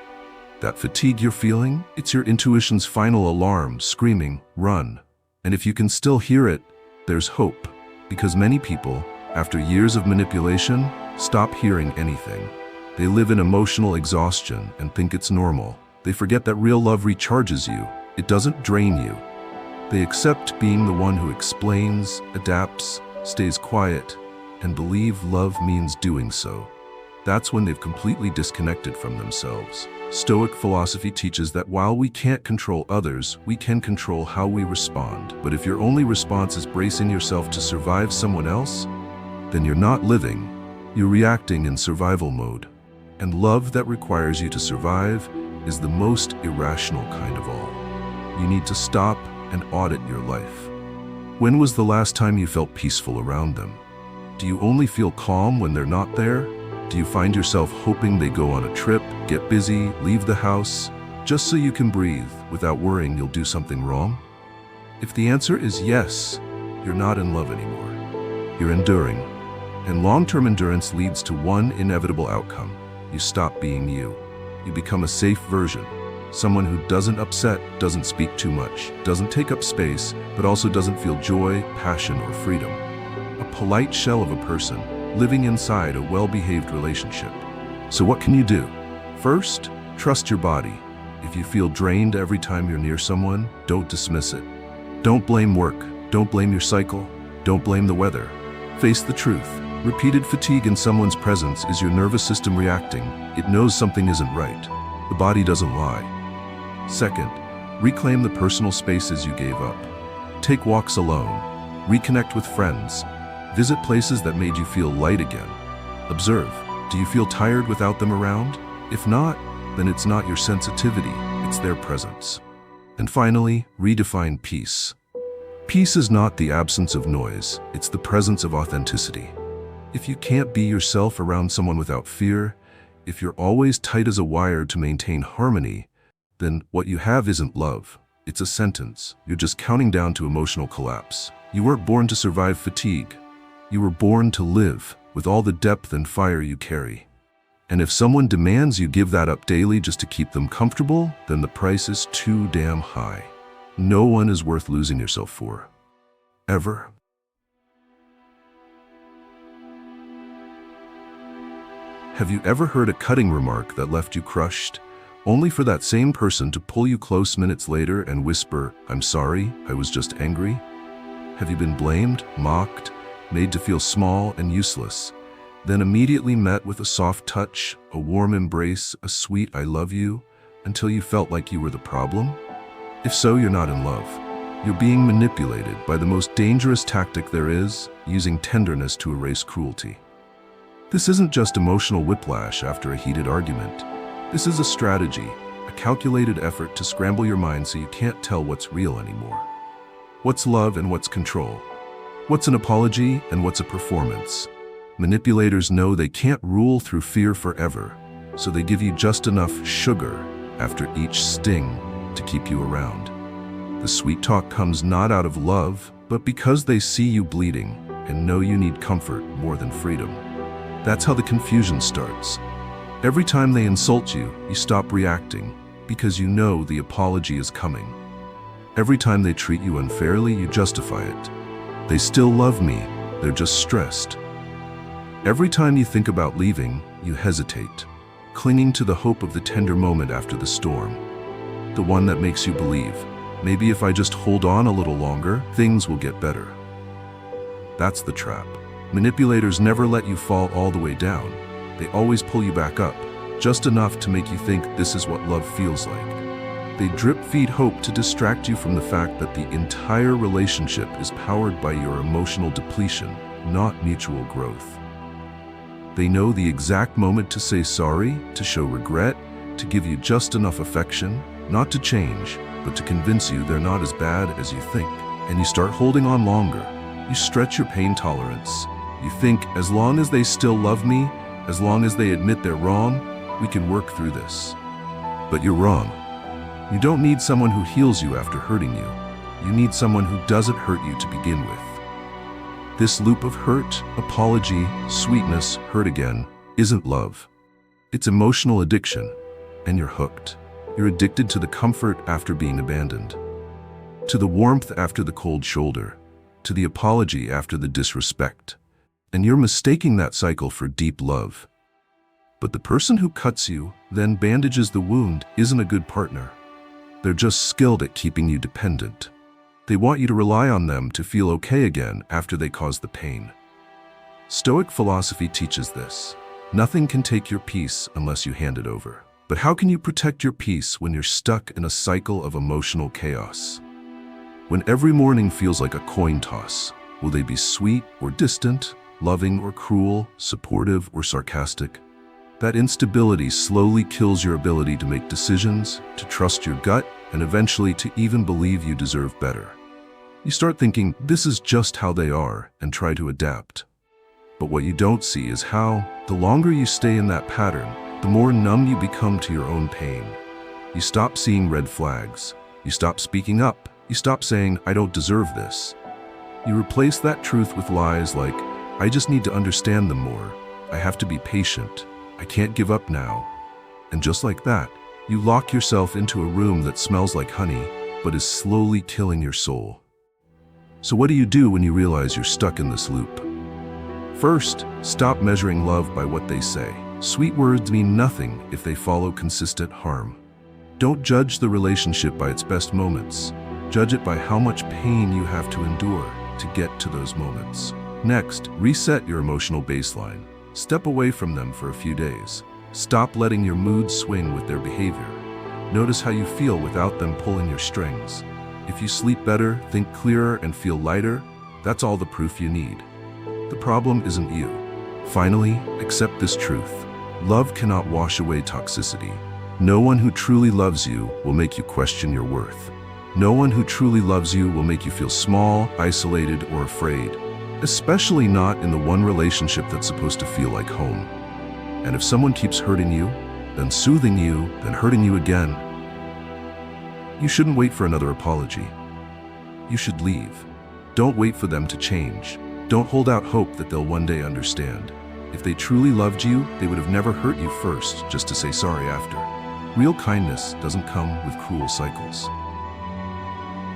That fatigue you're feeling, it's your intuition's final alarm screaming, run. And if you can still hear it, there's hope, because many people, after years of manipulation, stop hearing anything. They live in emotional exhaustion and think it's normal. They forget that real love recharges you. It doesn't drain you. They accept being the one who explains, adapts, stays quiet, and believe love means doing so. That's when they've completely disconnected from themselves. Stoic philosophy teaches that while we can't control others, we can control how we respond. But if your only response is bracing yourself to survive someone else, then you're not living. You're reacting in survival mode. And love that requires you to survive is the most irrational kind of all. You need to stop and audit your life. When was the last time you felt peaceful around them? Do you only feel calm when they're not there? Do you find yourself hoping they go on a trip, get busy, leave the house, just so you can breathe without worrying you'll do something wrong? If the answer is yes, you're not in love anymore. You're enduring. And long-term endurance leads to one inevitable outcome. You stop being you. You become a safe version. Someone who doesn't upset, doesn't speak too much, doesn't take up space, but also doesn't feel joy, passion, or freedom. A polite shell of a person living inside a well-behaved relationship. So what can you do? First, trust your body. If you feel drained every time you're near someone, don't dismiss it. Don't blame work. Don't blame your cycle. Don't blame the weather. Face the truth. Repeated fatigue in someone's presence is your nervous system reacting. It knows something isn't right. The body doesn't lie. Second, reclaim the personal spaces you gave up. Take walks alone. Reconnect with friends. Visit places that made you feel light again. Observe. Do you feel tired without them around? If not, then it's not your sensitivity, it's their presence. And finally, redefine peace. Peace is not the absence of noise, it's the presence of authenticity. If you can't be yourself around someone without fear, if you're always tight as a wire to maintain harmony, then what you have isn't love. It's a sentence. You're just counting down to emotional collapse. You weren't born to survive fatigue. You were born to live with all the depth and fire you carry. And if someone demands you give that up daily just to keep them comfortable, then the price is too damn high. No one is worth losing yourself for. Ever. Have you ever heard a cutting remark that left you crushed, only for that same person to pull you close minutes later and whisper, "I'm sorry, I was just angry"? Have you been blamed, mocked, made to feel small and useless, then immediately met with a soft touch, a warm embrace, a sweet "I love you," until you felt like you were the problem? If so, you're not in love. You're being manipulated by the most dangerous tactic there is, using tenderness to erase cruelty. This isn't just emotional whiplash after a heated argument. This is a strategy, a calculated effort to scramble your mind so you can't tell what's real anymore. What's love and what's control? What's an apology and what's a performance? Manipulators know they can't rule through fear forever, so they give you just enough sugar after each sting to keep you around. The sweet talk comes not out of love, but because they see you bleeding and know you need comfort more than freedom. That's how the confusion starts. Every time they insult you, you stop reacting because you know the apology is coming. Every time they treat you unfairly, you justify it. They still love me, they're just stressed. Every time you think about leaving, you hesitate, clinging to the hope of the tender moment after the storm. The one that makes you believe, maybe if I just hold on a little longer, things will get better. That's the trap. Manipulators never let you fall all the way down. They always pull you back up, just enough to make you think this is what love feels like. They drip-feed hope to distract you from the fact that the entire relationship is powered by your emotional depletion, not mutual growth. They know the exact moment to say sorry, to show regret, to give you just enough affection, not to change, but to convince you they're not as bad as you think. And you start holding on longer. You stretch your pain tolerance. You think, as long as they still love me, as long as they admit they're wrong, we can work through this. But you're wrong. You don't need someone who heals you after hurting you. You need someone who doesn't hurt you to begin with. This loop of hurt, apology, sweetness, hurt again, isn't love. It's emotional addiction, and you're hooked. You're addicted to the comfort after being abandoned, to the warmth after the cold shoulder, to the apology after the disrespect. And you're mistaking that cycle for deep love. But the person who cuts you, then bandages the wound, isn't a good partner. They're just skilled at keeping you dependent. They want you to rely on them to feel okay again after they cause the pain. Stoic philosophy teaches this. Nothing can take your peace unless you hand it over. But how can you protect your peace when you're stuck in a cycle of emotional chaos? When every morning feels like a coin toss, will they be sweet or distant, loving or cruel, supportive or sarcastic? That instability slowly kills your ability to make decisions, to trust your gut, and eventually to even believe you deserve better. You start thinking, this is just how they are, and try to adapt. But what you don't see is how, the longer you stay in that pattern, the more numb you become to your own pain. You stop seeing red flags. You stop speaking up. You stop saying, I don't deserve this. You replace that truth with lies like, I just need to understand them more. I have to be patient. I can't give up now. And just like that, you lock yourself into a room that smells like honey, but is slowly killing your soul. So what do you do when you realize you're stuck in this loop? First, stop measuring love by what they say. Sweet words mean nothing if they follow consistent harm. Don't judge the relationship by its best moments. Judge it by how much pain you have to endure to get to those moments. Next, reset your emotional baseline. Step away from them for a few days. Stop letting your mood swing with their behavior. Notice how you feel without them pulling your strings. If you sleep better, think clearer, and feel lighter, that's all the proof you need. The problem isn't you. Finally, accept this truth. Love cannot wash away toxicity. No one who truly loves you will make you question your worth. No one who truly loves you will make you feel small, isolated, or afraid, especially not in the one relationship that's supposed to feel like home. And if someone keeps hurting you, then soothing you, then hurting you again, you shouldn't wait for another apology. You should leave. Don't wait for them to change. Don't hold out hope that they'll one day understand. If they truly loved you, they would have never hurt you first just to say sorry after. Real kindness doesn't come with cruel cycles.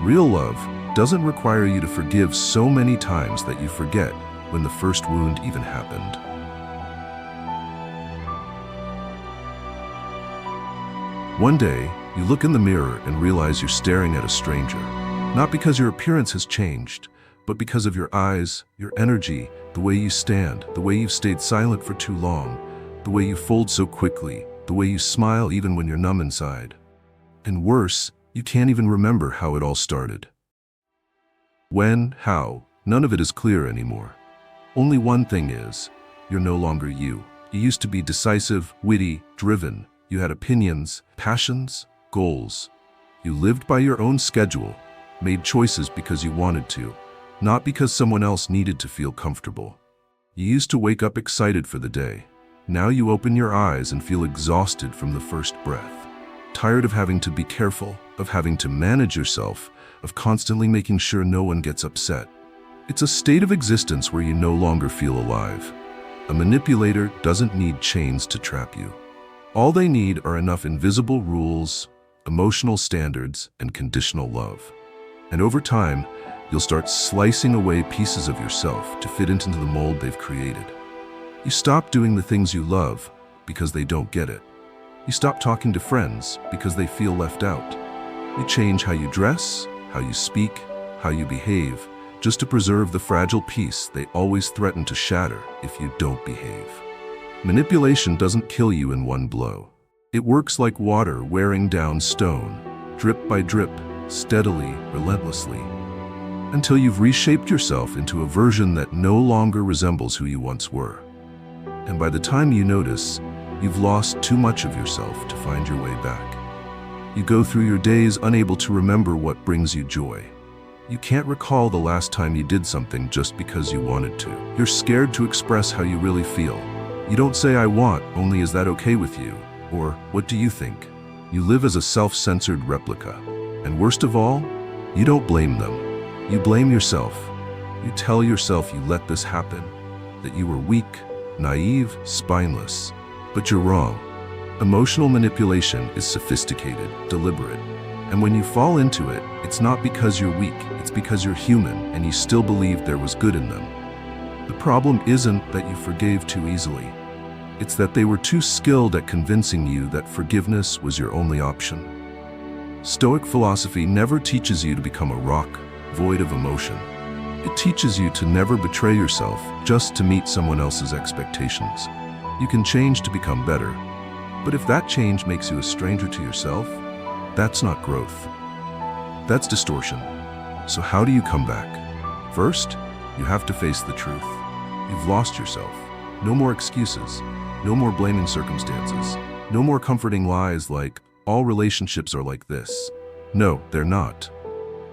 Real love doesn't require you to forgive so many times that you forget when the first wound even happened. One day, you look in the mirror and realize you're staring at a stranger. Not because your appearance has changed, but because of your eyes, your energy, the way you stand, the way you've stayed silent for too long, the way you fold so quickly, the way you smile even when you're numb inside. And worse, you can't even remember how it all started. When, how, none of it is clear anymore. Only one thing is, you're no longer you. You used to be decisive, witty, driven. You had opinions, passions, goals. You lived by your own schedule, made choices because you wanted to, not because someone else needed to feel comfortable. You used to wake up excited for the day. Now you open your eyes and feel exhausted from the first breath. Tired of having to be careful, of having to manage yourself, of constantly making sure no one gets upset. It's a state of existence where you no longer feel alive. A manipulator doesn't need chains to trap you. All they need are enough invisible rules, emotional standards, and conditional love. And over time, you'll start slicing away pieces of yourself to fit into the mold they've created. You stop doing the things you love because they don't get it. You stop talking to friends because they feel left out. You change how you dress, how you speak, how you behave, just to preserve the fragile peace they always threaten to shatter if you don't behave. Manipulation doesn't kill you in one blow. It works like water wearing down stone, drip by drip, steadily, relentlessly, until you've reshaped yourself into a version that no longer resembles who you once were. And by the time you notice, you've lost too much of yourself to find your way back. You go through your days unable to remember what brings you joy. You can't recall the last time you did something just because you wanted to. You're scared to express how you really feel. You don't say "I want," only "Is that okay with you?" or "What do you think?" You live as a self-censored replica. And worst of all, you don't blame them. You blame yourself. You tell yourself you let this happen, that you were weak, naive, spineless. But you're wrong. Emotional manipulation is sophisticated, deliberate. And when you fall into it, it's not because you're weak, it's because you're human and you still believed there was good in them. The problem isn't that you forgave too easily. It's that they were too skilled at convincing you that forgiveness was your only option. Stoic philosophy never teaches you to become a rock, void of emotion. It teaches you to never betray yourself just to meet someone else's expectations. You can change to become better, but if that change makes you a stranger to yourself, that's not growth. That's distortion. So how do you come back? First, you have to face the truth. You've lost yourself. No more excuses. No more blaming circumstances. No more comforting lies like, all relationships are like this. No, they're not.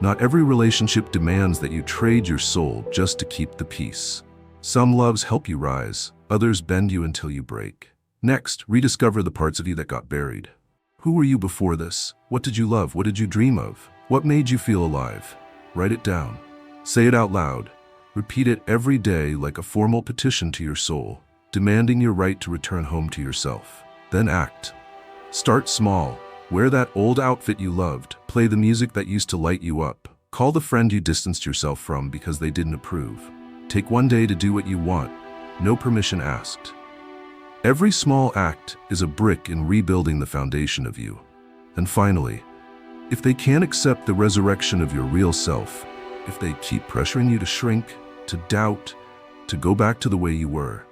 Not every relationship demands that you trade your soul just to keep the peace. Some loves help you rise, others bend you until you break. Next, rediscover the parts of you that got buried. Who were you before this? What did you love? What did you dream of? What made you feel alive? Write it down. Say it out loud. Repeat it every day like a formal petition to your soul, demanding your right to return home to yourself. Then act. Start small. Wear that old outfit you loved. Play the music that used to light you up. Call the friend you distanced yourself from because they didn't approve. Take one day to do what you want. No permission asked. Every small act is a brick in rebuilding the foundation of you. And finally, if they can't accept the resurrection of your real self, if they keep pressuring you to shrink, to doubt, to go back to the way you were,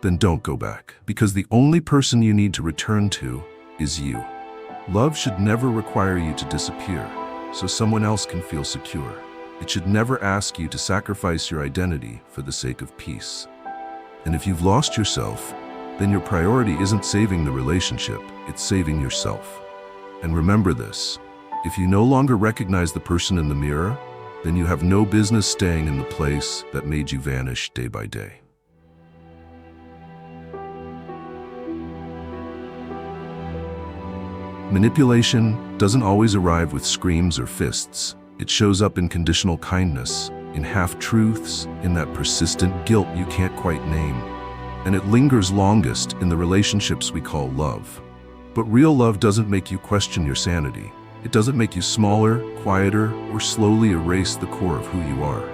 then don't go back. Because the only person you need to return to is you. Love should never require you to disappear so someone else can feel secure. It should never ask you to sacrifice your identity for the sake of peace. And if you've lost yourself, then your priority isn't saving the relationship, it's saving yourself. And remember this, if you no longer recognize the person in the mirror, then you have no business staying in the place that made you vanish day by day. Manipulation doesn't always arrive with screams or fists. It shows up in conditional kindness, in half-truths, in that persistent guilt you can't quite name. And it lingers longest in the relationships we call love. But real love doesn't make you question your sanity. It doesn't make you smaller, quieter, or slowly erase the core of who you are.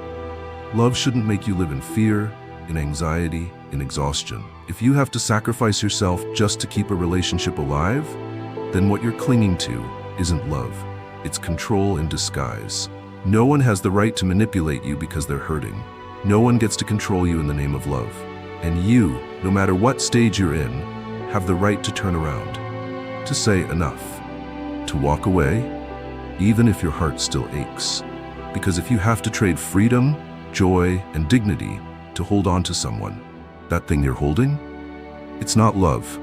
Love shouldn't make you live in fear, in anxiety, in exhaustion. If you have to sacrifice yourself just to keep a relationship alive, then what you're clinging to isn't love. It's control in disguise. No one has the right to manipulate you because they're hurting. No one gets to control you in the name of love. And you, no matter what stage you're in, have the right to turn around, to say enough, to walk away, even if your heart still aches. Because if you have to trade freedom, joy, and dignity to hold on to someone, that thing you're holding, it's not love.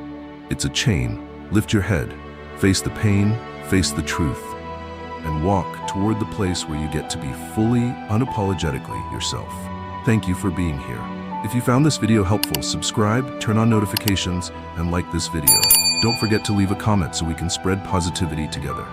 It's a chain. Lift your head. Face the pain, face the truth, and walk toward the place where you get to be fully, unapologetically yourself. Thank you for being here. If you found this video helpful, subscribe, turn on notifications, and like this video. Don't forget to leave a comment so we can spread positivity together.